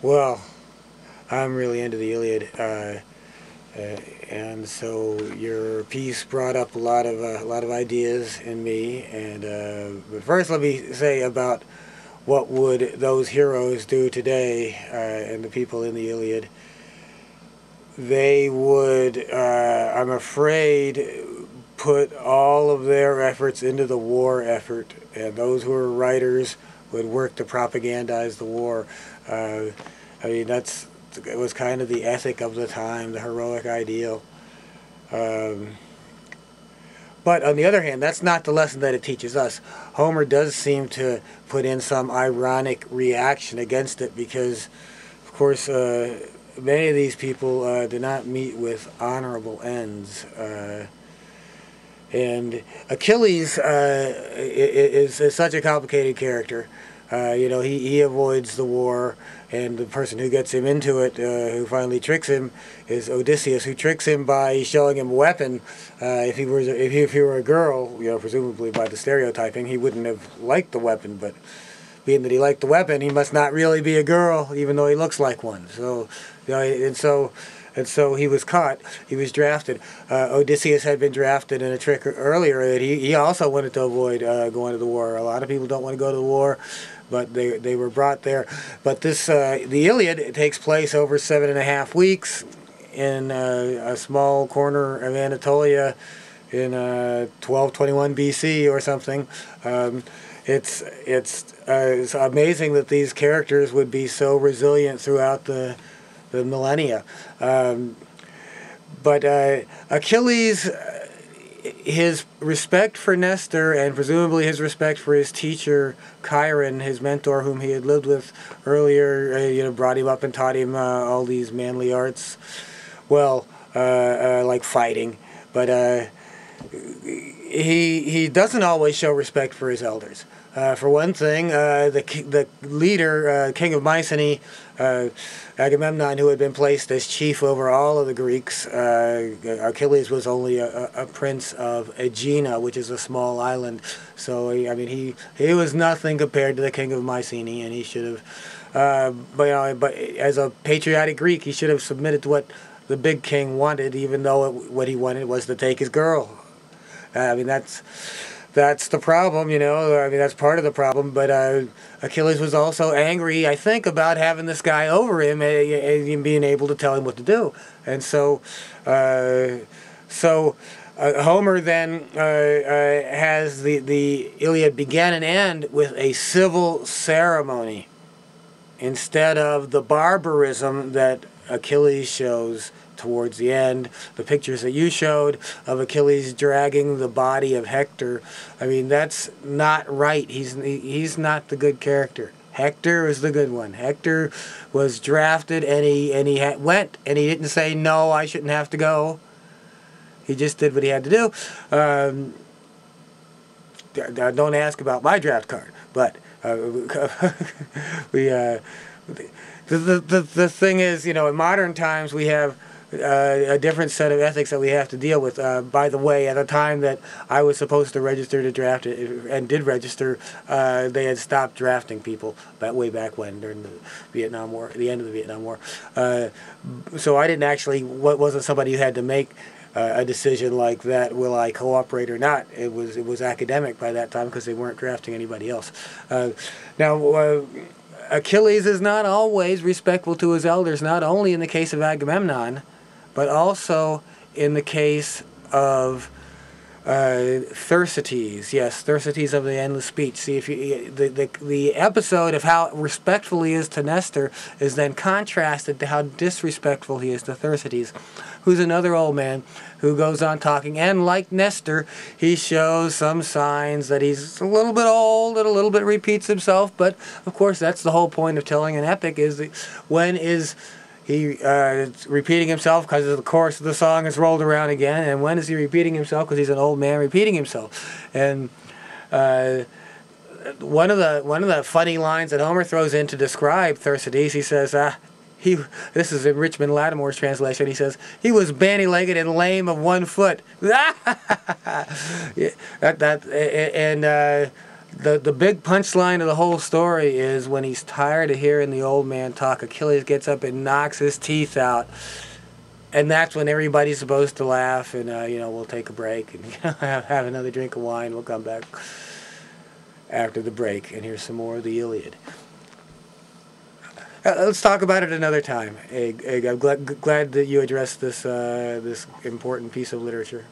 Well, I'm really into the Iliad, and so your piece brought up a lot of ideas in me. And but first, let me say about what would those heroes do today, and the people in the Iliad. They would, I'm afraid, put all of their efforts into the war effort, and those who are writers would work to propagandize the war. Uh, I mean, it was kind of the ethic of the time, the heroic ideal. Um, but on the other hand, that's not the lesson that it teaches us. Homer does seem to put in some ironic reaction against it because, of course, many of these people do not meet with honorable ends. And Achilles is such a complicated character. He avoids the war, and the person who gets him into it, who finally tricks him, is Odysseus, who tricks him by showing him a weapon. If he were a girl, presumably by the stereotyping, he wouldn't have liked the weapon. But being that he liked the weapon, he must not really be a girl, even though he looks like one. So, and so he was caught. He was drafted. Odysseus had been drafted in a trick earlier that he also wanted to avoid going to the war. A lot of people don't want to go to the war, but they were brought there. But the Iliad takes place over 7.5 weeks in a small corner of Anatolia in 1221 BC or something. It's amazing that these characters would be so resilient throughout the millennia. But Achilles, his respect for Nestor and presumably his respect for his teacher Chiron, his mentor whom he had lived with earlier, brought him up and taught him all these manly arts, like fighting. But he doesn't always show respect for his elders. For one thing, the leader, king of Mycenae, Agamemnon, who had been placed as chief over all of the Greeks, Achilles was only a prince of Aegina, which is a small island. So he was nothing compared to the king of Mycenae, and he should have. But as a patriotic Greek, he should have submitted to what the big king wanted, even though what he wanted was to take his girl. That's the problem, that's part of the problem. But Achilles was also angry, I think, about having this guy over him and being able to tell him what to do. And so Homer then has the Iliad begin and end with a civil ceremony instead of the barbarism that Achilles shows towards the end. The pictures that you showed of Achilles dragging the body of Hector, that's not right. He's not the good character. Hector is the good one. Hector was drafted, and he went, and he didn't say, no, I shouldn't have to go. He just did what he had to do. Don't ask about my draft card, but the thing is, in modern times we have a different set of ethics that we have to deal with. By the way, at the time that I was supposed to register to draft it, and did register, they had stopped drafting people way back when, during the Vietnam War, the end of the Vietnam War. So I wasn't somebody who had to make a decision like that, will I cooperate or not. It was academic by that time because they weren't drafting anybody else. Now, Achilles is not always respectful to his elders, not only in the case of Agamemnon, but also in the case of Thersites. Yes, Thersites of the endless speech. See, if the episode of how respectful he is to Nestor is then contrasted to how disrespectful he is to Thersites, who's another old man who goes on talking, and like Nestor, he shows some signs that he's a little bit old and a little bit repeats himself. But of course, that's the whole point of telling an epic: is when is he repeating himself because the chorus of the song is rolled around again, and when is he repeating himself because he's an old man repeating himself? And one of the funny lines that Homer throws in to describe Thersites, he says, this is in Richmond Lattimore's translation, he says, he was bandy-legged and lame of one foot. the big punchline of the whole story is when he's tired of hearing the old man talk, Achilles gets up and knocks his teeth out. And that's when everybody's supposed to laugh, and we'll take a break and have another drink of wine. We'll come back after the break and hear some more of the Iliad. Let's talk about it another time. I'm glad that you addressed this important piece of literature.